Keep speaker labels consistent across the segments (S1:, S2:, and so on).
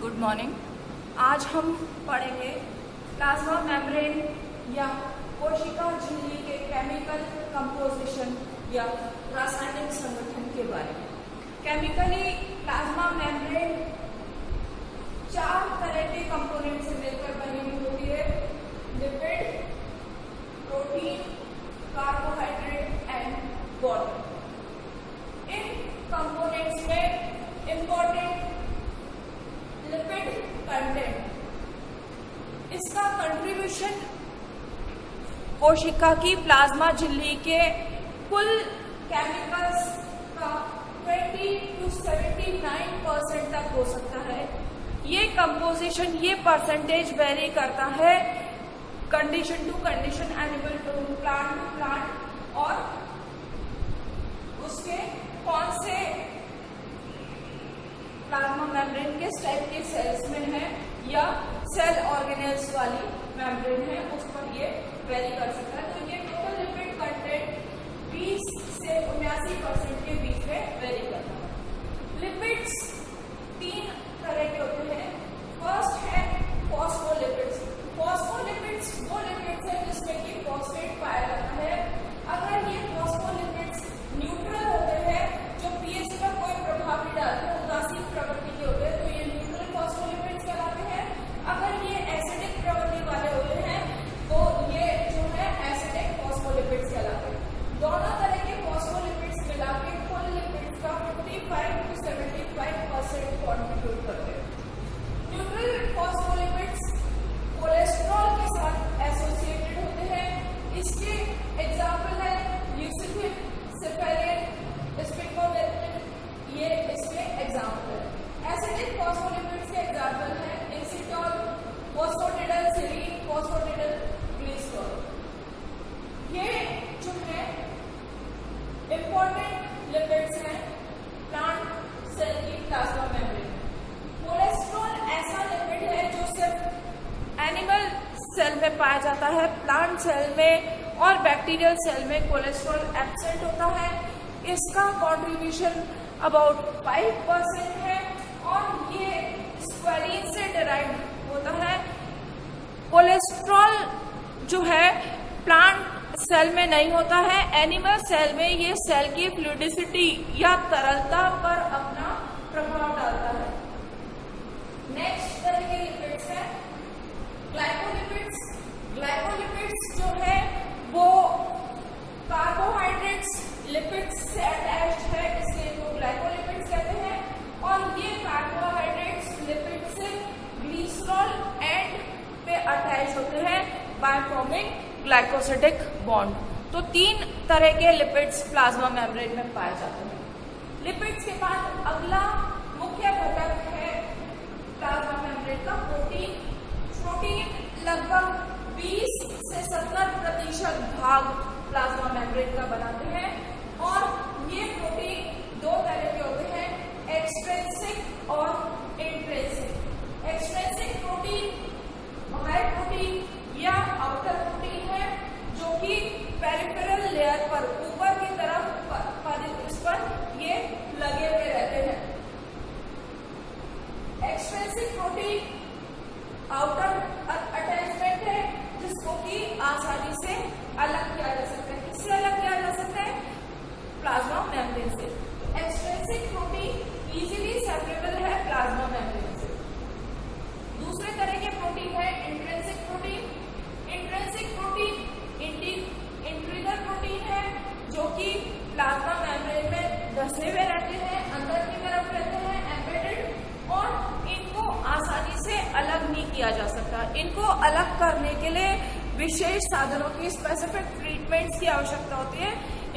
S1: Good morning. आज हम पढ़ेंगे प्लाज्मा मेम्ब्रेन या कोशिका झिल्ली के केमिकल कंपोजिशन या रासायनिक संगठन के बारे में। केमिकली प्लाज्मा मेम्ब्रेन 4 तरह के कंपोनेंट से मिलकर बनी हुई होती है: lipid, protein, carbohydrate and water. In components में इंपॉर्टेंट लिपिड कंटेंट, इसका कंट्रीब्यूशन कोशिका की प्लाज्मा झिल्ली के कुल केमिकल्स का 20 to 79% तक हो सकता है। ये कंपोजिशन, ये परसेंटेज वेरी करता है condition to condition, animal to plant और उसके कौन से प्लाज्मा मेम्ब्रेन किस टाइप के सेल्स में है या सेल ऑर्गेनेल्स वाली मेम्ब्रेन है, उस पर ये वेरी कर सकता है। तो ये टोटल लिपिड कंटेंट 20 से 79% के बीच में वेरी करता है। लिपिड्स 3 तरह के होते हैं। फर्स्ट है फॉस्फोलिपिड्स। फॉस्फोलिपिड्स वो लिपिड्स है जिसमें कि फॉस्फेट पाया जाता है। अगर ये फॉस्फोलिपिड्स न्यूट्रल होते हैं, जो पीएच पर कोई प्रभाव नहीं डालते, उदासीन प्रवृत्ति के होते हैं, तो ये न्यूट्रल फॉस्फोलिपिड्स कहलाते हैं। अगर ये एसिडिक प्रवृत्ति वाले होते हैं तो ये जो है एसिडिक फॉस्फोलिपिड्स कहलाते हैं। दोनों तरह के फॉस्फोलिपिड्स मिला के कुल लिपिड्स का 55 to 75% कॉन्ट्रीब्यूट करते हैं। न्यूट्रल फॉस्फोलिपिड्स कोलेस्ट्रॉल के साथ एसोसिएटेड होते हैं। इसके एग्जाम्पल है ल्यूसिफिन, सिपेरिन, स्पिकोलेटिन, ये इसके एग्जाम्पल है। एसिडिक फॉस्फोलिपिड्स के एग्जाम्पल है इनसिटॉल, फॉस्फोटिडल सीरीन, फॉस्फोटिडल ग्लिसरॉल। ये जो है इंपॉर्टेंट लिपिड्स हैं प्लांट सेल की प्लाज्मा मेम्ब्रेन। कोलेस्ट्रॉल ऐसा लिपिड है जो सिर्फ एनिमल सेल में पाया जाता है। प्लांट सेल में और बैक्टीरियल सेल में कोलेस्ट्रॉल एब्सेंट होता है। इसका कॉन्ट्रीब्यूशन अबाउट 5% है और ये स्क्वालिन से डिराइव होता है। कोलेस्ट्रॉल जो है प्लांट सेल में नहीं होता है, एनिमल सेल में ये सेल की फ्लूइडिसिटी या तरलता पर अपना प्रभाव डालता है। नेक्स्ट तरह के लिपिड्स है ग्लाइकोलिपिड्स। ग्लाइकोलिपिड्स जो है वो कार्बोहाइड्रेट्स लिपिड्स से अटैच्ड है, इसलिए इनको ग्लाइकोलिपिड्स कहते हैं। और ये कार्बोहाइड्रेट्स लिपिड से ग्लिसरॉल एंड पे अटैच होते हैं बाय फॉर्मिंग ग्लाइकोसिडिक बॉन्ड। तो 3 तरह के लिपिड्स प्लाज्मा मेम्ब्रेन में पाए जाते हैं। लिपिड्स के बाद अगला मुख्य घटक है प्लाज्मा मेम्ब्रेन का प्रोटीन। प्रोटीन लगभग 20 से 70% भाग प्लाज्मा मेम्ब्रेन का बनाते हैं और ये प्रोटीन 2 तरह के होते हैं, एक्सट्रिंसिक और इंट्रिंसिक। एक्सट्रिंसिक प्रोटीन बाहर प्रोटीन या आउटर प्रोटीन है जो कि पेरिफेरल लेयर पर ऊपर की तरफ इस पर ये लगे हुए रहते हैं। एक्सट्रिंसिक प्रोटीन आउटर अटैचमेंट है जिसको कि आसानी से अलग किया जा सकता है। किससे अलग किया जा सकता है? प्लाज्मा मेम्ब्रेन से। एक्सट्रिंसिक प्रोटीन इजीली सेपरेबल है प्लाज्मा मेम्ब्रेन से। दूसरे तरह के प्रोटीन है intrinsic protein. Intrinsic protein integral protein है जो कि प्लाज्मा मेम्ब्रेन में धसे हुए रहते हैं, अंदर की तरफ रहते हैं एम्बेडेड, और इनको आसानी से अलग नहीं किया जा सकता। इनको अलग करने के लिए विशेष साधनों की, स्पेसिफिक ट्रीटमेंट्स की आवश्यकता होती है।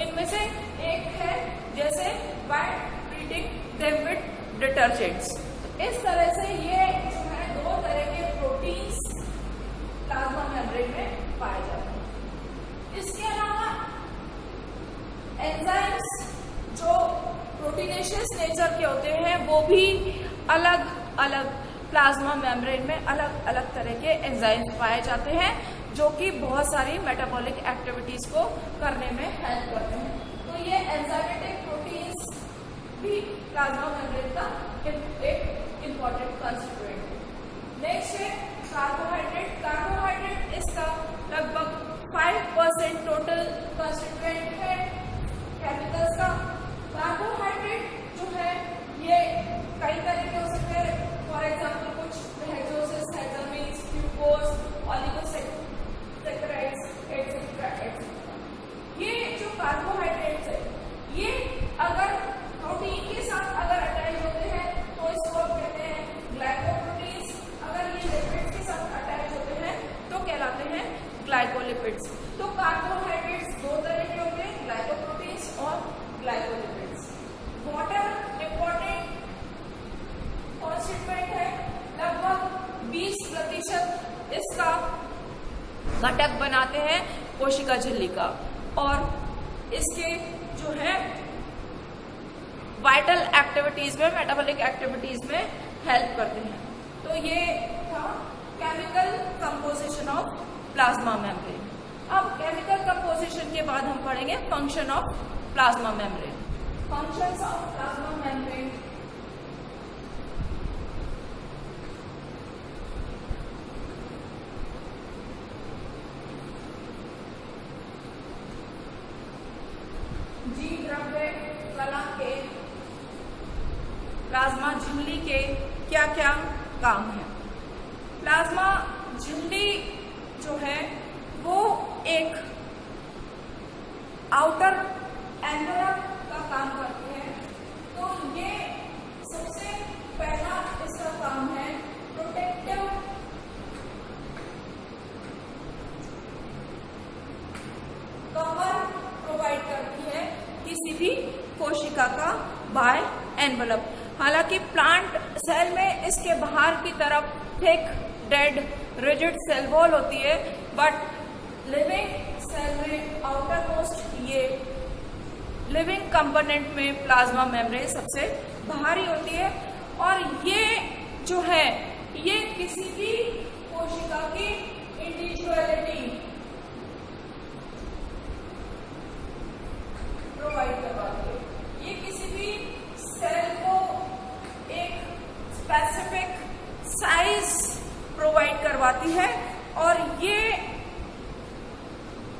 S1: इनमें से एक है जैसे by treating them with detergents. इस तरह से ये जो है 2 तरह के प्रोटीन्स प्लाज्मा मेम्ब्रेन में पाए जाते हैं। इसके अलावा एंजाइम्स जो प्रोटीनेशियस नेचर के होते हैं वो भी अलग अलग प्लाज्मा मेम्ब्रेन में अलग अलग तरह के एंजाइम्स पाए जाते हैं जो कि बहुत सारी मेटाबॉलिक एक्टिविटीज को करने में हेल्प करते हैं। तो ये एंजाइमेटिक प्रोटीन्स भी प्लाज्मा मेम्ब्रेन का एक इंपॉर्टेंट कंस्टिट्यूएंट है। नेक्स्ट है कार्बोहाइड्रेट। कार्बोहाइड्रेट इसका लगभग 5% टोटल कंस्टिट्यूएंट है केमिकल्स का। कार्बोहाइड्रेट जो है ये कई तरह के हो सकते हैं, फॉर एग्जाम्पल कुछ हेक्सोसिस, हेक्सामीन्स, ग्लूकोज, ऑलिगोसैकराइड्स एटसेट्रा एटसेट्रा। ये जो कार्बोहाइड्रेट्स है ये अगर प्रोटीन के साथ अगर अटैच होते हैं तो इसको कहते हैं ग्लाइकोप्रोटीन्स। अगर ये लिपिड्स के साथ अटैच होते हैं तो कहलाते हैं ग्लाइकोलिपिड्स। तो कार्बोहाइड्रेट्स दो तरह के होते हैं, ग्लाइकोप्रोटीन्स और ग्लाइकोलिपिड्स। वाटर इंपॉर्टेंट कॉन्स्टिट्यूएंट है, लगभग 20% इसका घटक बनाते हैं कोशिका झिल्ली का, और इसके जो है वाइटल एक्टिविटीज में, मेटाबॉलिक एक्टिविटीज में हेल्प करते हैं। तो ये था chemical composition of plasma membrane. अब केमिकल कंपोजिशन के बाद हम पढ़ेंगे function of plasma membrane. Functions of plasma membrane. जीव द्रव्य कला के प्लाज्मा झिल्ली के क्या क्या काम है। प्लाज्मा झिल्ली जो है वो एक आउटर एनवलप का काम करती है। तो ये सबसे पहला इसका काम है प्रोटेक्टिव कवर प्रोवाइड करती है किसी भी कोशिका का बाय एनवलप। हालांकि प्लांट सेल में इसके बाहर की तरफ thick dead rigid cell wall होती है, बट लिविंग सेल में आउटर मोस्ट ये लिविंग कंपोनेंट में प्लाज्मा मेम्ब्रेन सबसे बाहरी होती है। और ये जो है ये किसी भी कोशिका की इंडिविजुअलिटी प्रोवाइड करवाती है। ये किसी भी सेल को एक स्पेसिफिक साइज प्रोवाइड करवाती है, और ये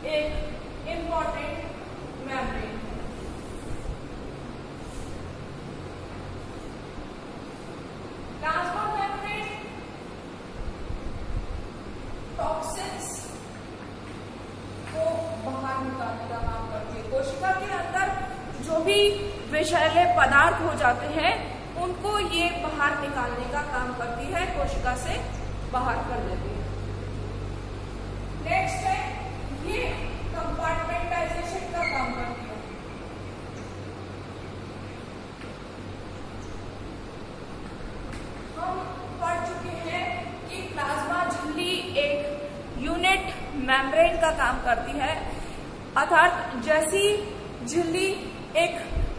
S1: एक इम्पॉर्टेंट मेम्ब्रेन है। प्लाज्मा मेम्ब्रेन टॉक्सिन्स को बाहर निकालने का काम करती है। कोशिका के अंदर जो भी विषैले पदार्थ हो जाते हैं उनको ये बाहर निकालने का काम करती है, कोशिका से बाहर कर देती है। नेक्स्ट है ये कंपार्टमेंटाइजेशन का काम करती है। हम पढ़ चुके हैं कि प्लाज्मा झिल्ली एक यूनिट मेम्ब्रेन का काम करती है, अर्थात जैसी झिल्ली एक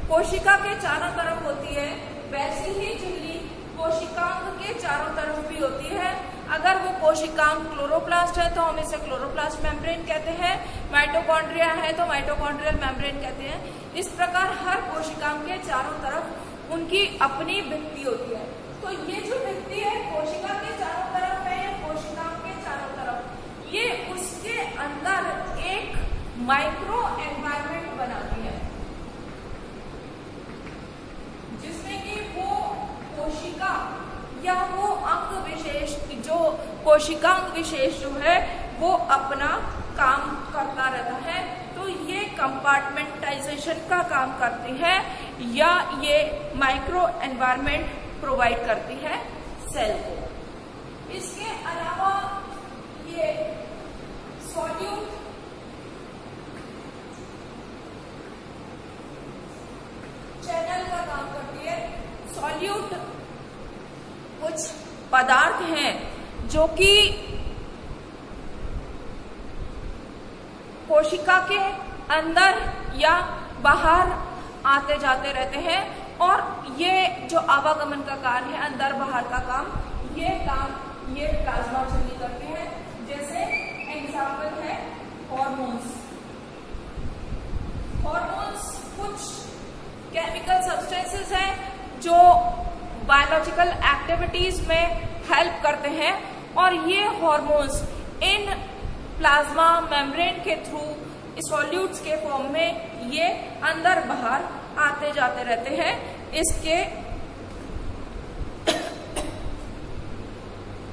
S1: कोशिका के चारों तरफ होती है वैसी ही झिल्ली कोशिकांग के चारों तरफ भी होती है। अगर वो कोशिकांग क्लोरोप्लास्ट है तो हम इसे क्लोरोप्लास्ट मेम्ब्रेन कहते हैं, माइटोकॉन्ड्रिया है तो माइटोकॉन्ड्रियल मेम्ब्रेन कहते हैं। इस प्रकार हर कोशिकांग के चारों तरफ उनकी अपनी भित्ति होती है। तो ये जो भित्ति है कोशिका के चारों तरफ है या कोशिकांग के चारों तरफ, ये उसके अंदर एक माइक्रो एनवायरमेंट बनाती है जिसमें कि वो कोशिका या वो अंग विशेष, जो कोशिकांग विशेष जो है वो अपना काम करता रहता है। तो ये कंपार्टमेंटाइजेशन का काम करती है या ये माइक्रो एनवायरमेंट प्रोवाइड करती है सेल को। इसके अलावा ये सॉल्यूट चैनल का काम करती है। सॉल्यूट कुछ पदार्थ हैं जो कि कोशिका के अंदर या बाहर आते जाते रहते हैं, और ये जो आवागमन का कार्य है अंदर बाहर का काम ये प्लाज्मा झिल्ली करते हैं। जैसे एग्जाम्पल है हॉर्मोन्स। हॉर्मोन्स कुछ केमिकल सब्सटेंसेस हैं जो बायोलॉजिकल एक्टिविटीज में हेल्प करते हैं और ये हार्मोन्स इन प्लाज्मा मेम्ब्रेन के थ्रू सॉल्यूट्स के फॉर्म में ये अंदर बाहर आते जाते रहते हैं इसके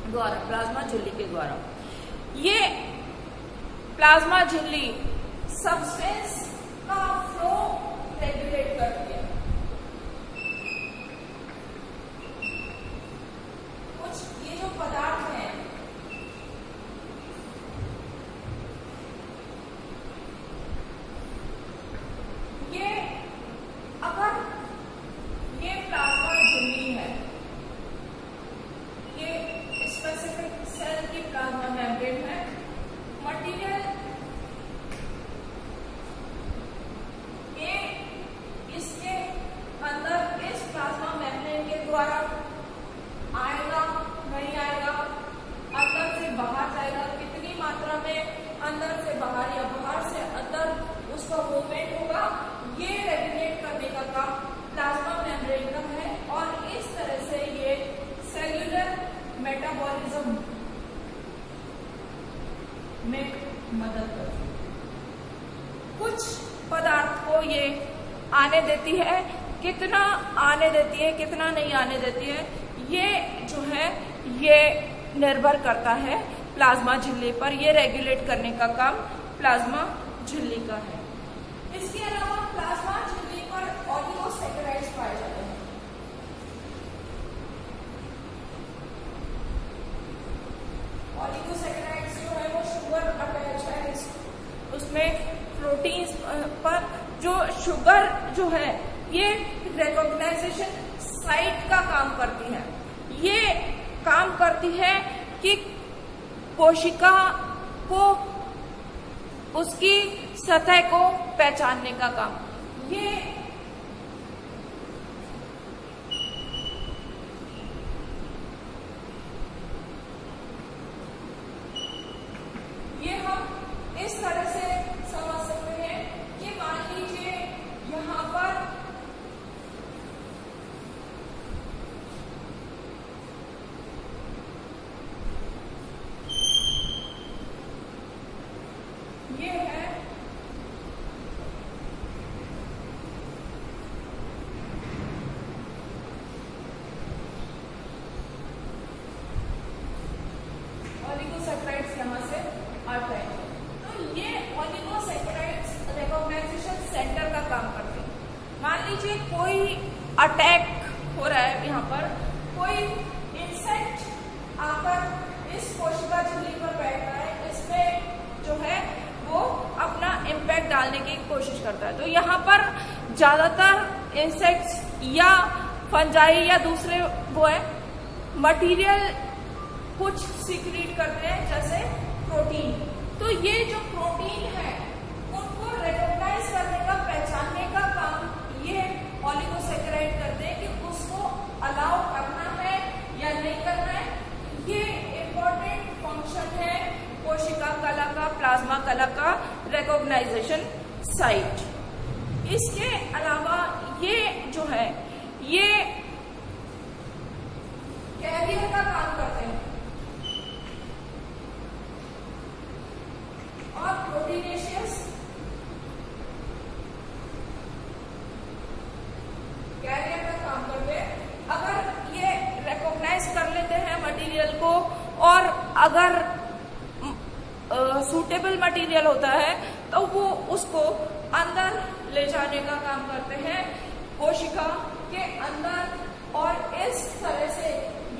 S1: द्वारा, प्लाज्मा झिल्ली के द्वारा। ये प्लाज्मा झिल्ली सब्सटेंस का फ्लो रेगुलेट करती है। कुछ ये जो पदार्थ हैं ये अगर ये प्लाज्मा झिल्ली है, ये स्पेसिफिक सेल की प्लाज्मा मेम्ब्रेन है, मटेरियल इसके अंदर इस प्लाज्मा मेम्ब्रेन के द्वारा आएगा नहीं आएगा, अंदर से बाहर जाएगा, कितनी मात्रा में अंदर से बाहर या बाहर से अंदर उसका मूवमेंट होगा, ये रेगुलेट करने का काम प्लाज्मा मेम्ब्रेन का है और इस तरह से ये सेल्यूलर मेटाबॉलिज्म में मदद करती है। कुछ पदार्थ को ये आने देती है, कितना आने देती है कितना नहीं आने देती है, ये जो है ये निर्भर करता है प्लाज्मा झिल्ली पर। ये रेगुलेट करने का काम प्लाज्मा झिल्ली का है। इसके अलावा प्लाज्मा झिल्ली पर ऑलिगोसैकेराइड्स पाए जाते हैं। ऑलिगोसैकेराइड्स जो है वो शुगर अटैच है, उसमें प्रोटीन्स पर जो शुगर जो है ये रिकॉग्नाइजेशन साइट का काम करती है। ये काम करती है कि कोशिका को उसकी सतह को पहचानने का काम। ये हम इस तरह से समझ सकते हैं कि मान लीजिए यहाँ पर ये है ऑलिगोसैकेराइड्स, यहाँ से आता है। तो ये ऑलिगोसैकेराइड्स रिकॉग्नाइजेशन सेंटर का काम करते हैं। मान लीजिए कोई अटैक हो रहा है, यहाँ पर कोई इंसेक्ट आकर इस कोशिका झिल्ली पर बैठ रहा है, इसमें जो है वो अपना इम्पैक्ट डालने की कोशिश करता है। तो यहाँ पर ज्यादातर इंसेक्ट्स या फंजाई या दूसरे वो है मटेरियल कुछ सीक्रेट करते हैं जैसे प्रोटीन। तो ये जो प्रोटीन है उनको रिकॉग्नाइज करने का, पहचानने का काम ये ऑलिगोसैकेराइड करते हैं कि उसको अलाउ करना है या नहीं करना है। ये इम्पोर्टेंट फंक्शन है कोशिका कला का, प्लाज्मा कला का, रिकॉग्नाइजेशन साइट। इसके अलावा ये जो है ये कैरियर का काम करते हैं और प्रोटीनेशियस कैरियर का काम करते हैं। अगर ये रिकॉग्नाइज कर लेते हैं मटेरियल को और अगर सूटेबल मटेरियल होता है तो वो उसको अंदर ले जाने का काम करते हैं कोशिका के अंदर, और इस तरह से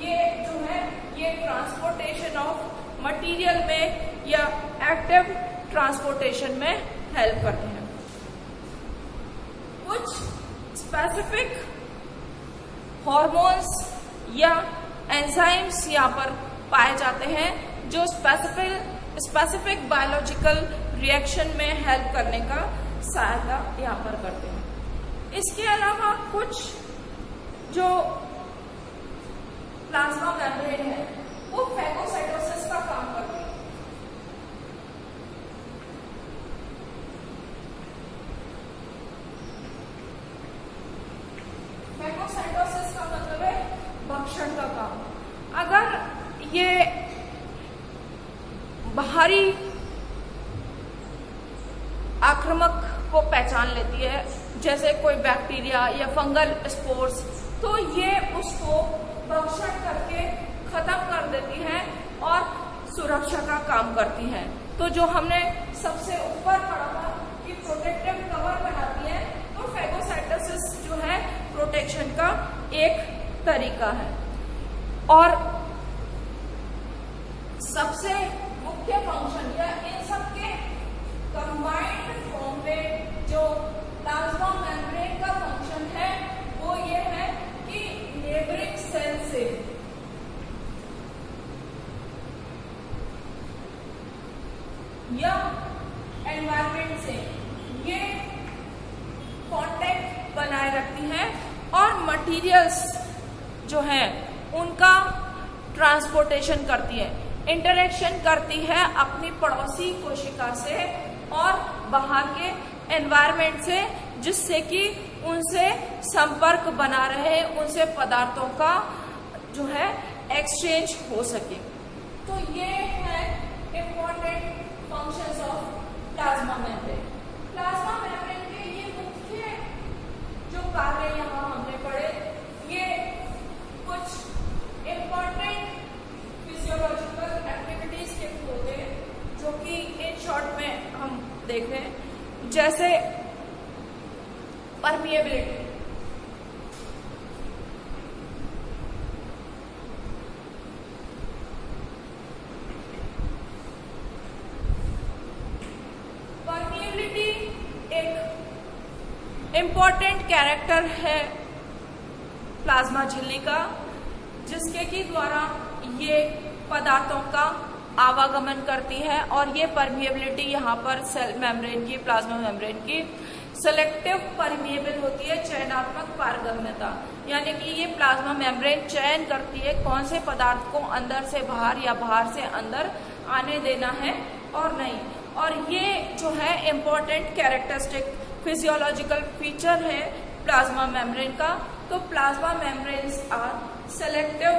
S1: ये जो है ये ट्रांसपोर्टेशन ऑफ मटेरियल में या एक्टिव ट्रांसपोर्टेशन में हेल्प करते हैं। कुछ स्पेसिफिक हार्मोन्स या एंजाइम्स यहाँ पर पाए जाते हैं जो स्पेसिफिक बायोलॉजिकल रिएक्शन में हेल्प करने का सहायता यहाँ पर करते हैं। इसके अलावा कुछ जो प्लाज्मा मेम्ब्रेन है वो फैगोसाइटोसिस का काम करती है। फैगोसाइटोसिस का मतलब है काम, अगर ये बाहरी आक्रामक को पहचान लेती है, जैसे कोई बैक्टीरिया या फंगल स्पोर्स, तो ये उसको भक्षण करके खत्म कर देती है और सुरक्षा का काम करती है। तो जो हमने सबसे ऊपर पढ़ा था कि प्रोटेक्टिव कवर बनाती है, तो फेगोसाइटोसिस जो है प्रोटेक्शन का एक तरीका है। और सबसे मुख्य फंक्शन या इन सबके कंबाइंड फॉर्म में जो प्लाज्मा मेम्ब्रेन का फंक्शन है वो ये है कि नेबरिंग सेल से या एनवायरमेंट से ये कांटेक्ट बनाए रखती है और मटेरियल्स जो है उनका ट्रांसपोर्टेशन करती है, इंटरेक्शन करती है अपनी पड़ोसी कोशिका से और बाहर के एनवायरमेंट से, जिससे कि उनसे संपर्क बना रहे, उनसे पदार्थों का जो है एक्सचेंज हो सके। तो ये है important functions of plasma membrane. Plasma membrane के ये मुख्य जो कार्य यहाँ हमने पढ़े, ये कुछ इंपॉर्टेंट फिजियोलॉजिकल एक्टिविटीज के होते हैं जो कि इन शॉर्ट में हम देख रहे हैं, जैसे परमिएबिलिटी, इंपॉर्टेंट कैरेक्टर है प्लाज्मा झिल्ली का, जिसके की द्वारा ये पदार्थों का आवागमन करती है। और ये परमिएबिलिटी यहाँ पर सेल मेम्ब्रेन की, प्लाज्मा मेम्ब्रेन की सेलेक्टिव परमिएबल होती है, चयनात्मक पारगम्यता, यानी कि ये प्लाज्मा मेम्ब्रेन चयन करती है कौन से पदार्थ को अंदर से बाहर या बाहर से अंदर आने देना है और नहीं। और ये जो है इम्पोर्टेंट कैरेक्टरिस्टिक फिजियोलॉजिकल फीचर है प्लाज्मा मेम्ब्रेन का। तो plasma membranes are selective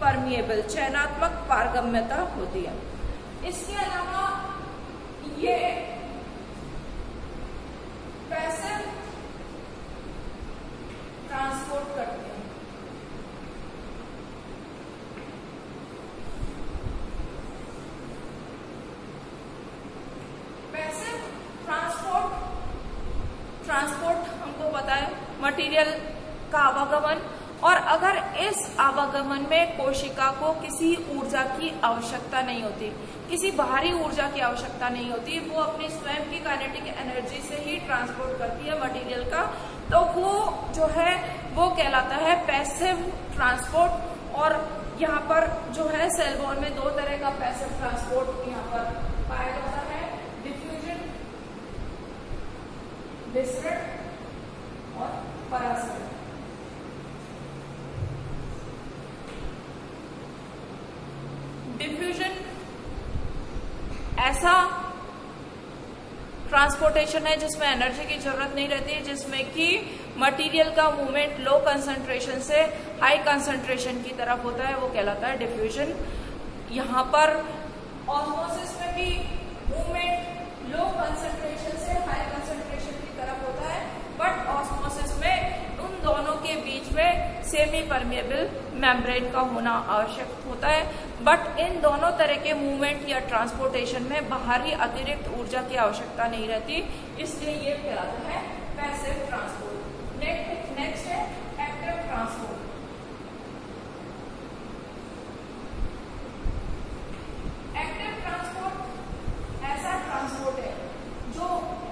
S1: permeable, चयनात्मक पारगम्यता होती है। इसके अलावा ये पैसिव ट्रांसपोर्ट करते हैं। पैसिव ट्रांसपोर्ट हमको पता है मटेरियल का आवागमन, और अगर इस आवागमन में कोशिका को किसी ऊर्जा की आवश्यकता नहीं होती, किसी बाहरी ऊर्जा की आवश्यकता नहीं होती, वो अपनी स्वयं की काइनेटिक एनर्जी से ही ट्रांसपोर्ट करती है मटेरियल का, तो वो जो है वो कहलाता है पैसिव ट्रांसपोर्ट। और यहाँ पर जो है सेल वॉल में दो तरह का पैसिव ट्रांसपोर्ट यहाँ पर पाया जाता है, डिफ्यूजन, डिस्ट्रेक्ट और पैरासाइट। डिफ्यूजन ऐसा ट्रांसपोर्टेशन है जिसमें एनर्जी की जरूरत नहीं रहती है, जिसमें कि मटेरियल का मूवमेंट लो कंसंट्रेशन से हाई कंसंट्रेशन की तरफ होता है, वो कहलाता है डिफ्यूजन। यहाँ पर ऑस्मोसिस में भी मूवमेंट लो कंसंट्रेशन से हाई कंसंट्रेशन की तरफ होता है, बट ऑस्मोसिस में उन दोनों के बीच में सेमी परमिएबल मेम्ब्रेन का होना आवश्यक होता है। बट इन दोनों तरह के मूवमेंट या ट्रांसपोर्टेशन में बाहरी अतिरिक्त ऊर्जा की आवश्यकता नहीं रहती, इसलिए ये कहलाता है पैसिव ट्रांसपोर्ट। नेक्स्ट है एक्टिव ट्रांसपोर्ट। एक्टिव ट्रांसपोर्ट ऐसा ट्रांसपोर्ट है जो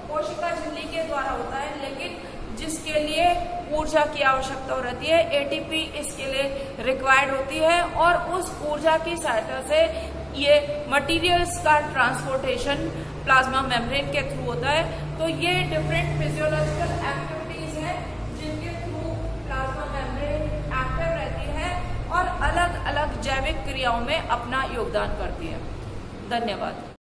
S1: कोशिका झिल्ली के द्वारा होता है, लेकिन जिसके लिए ऊर्जा की आवश्यकता रहती है, एटीपी इसके लिए रिक्वायर्ड होती है, और उस ऊर्जा की सहायता से ये मटेरियल्स का ट्रांसपोर्टेशन प्लाज्मा मेम्ब्रेन के थ्रू होता है। तो ये डिफरेंट फिजियोलॉजिकल एक्टिविटीज हैं जिनके थ्रू प्लाज्मा मेम्ब्रेन एक्टिव रहती है और अलग अलग जैविक क्रियाओं में अपना योगदान करती है। धन्यवाद।